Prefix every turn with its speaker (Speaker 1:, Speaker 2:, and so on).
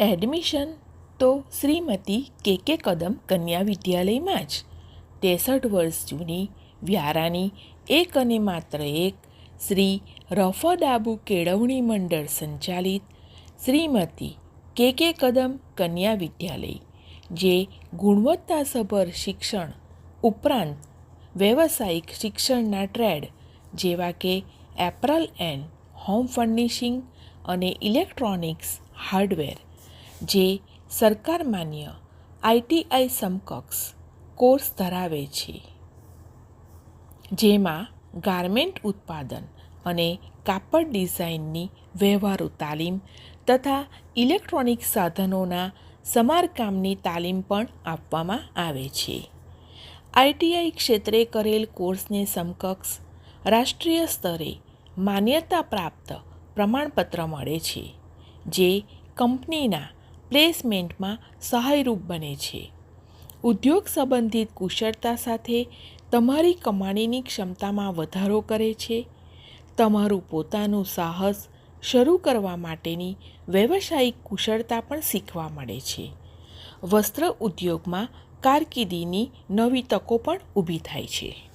Speaker 1: Admission તો શ્રીમતી કે કદમ કન્યા વિદ્યાલયમાં જ 63 વર્ષ જૂની વ્યારાની એક અને માત્ર એક શ્રી રફદાબુ કેળવણી મંડળ સંચાલિત શ્રીમતી કે કદમ કન્યા વિદ્યાલય, જે ગુણવત્તાસભર શિક્ષણ ઉપરાંત વ્યવસાયિક શિક્ષણના ટ્રેડ જેવા કે એપરલ એન્ડ હોમ ફર્નિશિંગ અને ઇલેક્ટ્રોનિક્સ હાર્ડવેર, જે સરકાર માન્ય ITI સમકક્ષ કોર્સ ધરાવે છે, જેમાં ગાર્મેન્ટ ઉત્પાદન અને કાપડ ડિઝાઇનની વ્યવહારુ તાલીમ તથા ઇલેક્ટ્રોનિક સાધનોના સમારકામની તાલીમ પણ આપવામાં આવે છે. ITI ક્ષેત્રે કરેલ કોર્સને સમકક્ષ રાષ્ટ્રીય સ્તરે માન્યતા પ્રાપ્ત પ્રમાણપત્ર મળે છે, જે કંપનીના પ્લેસમેન્ટમાં સહાયરૂપ બને છે. ઉદ્યોગ સંબંધિત કુશળતા સાથે તમારી કમાણીની ક્ષમતામાં વધારો કરે છે. તમારું પોતાનું સાહસ શરૂ કરવા માટેની વ્યવસાયિક કુશળતા પણ શીખવા મળે છે. વસ્ત્ર ઉદ્યોગમાં કારકિર્દીની નવી તકો પણ ઊભી થાય છે.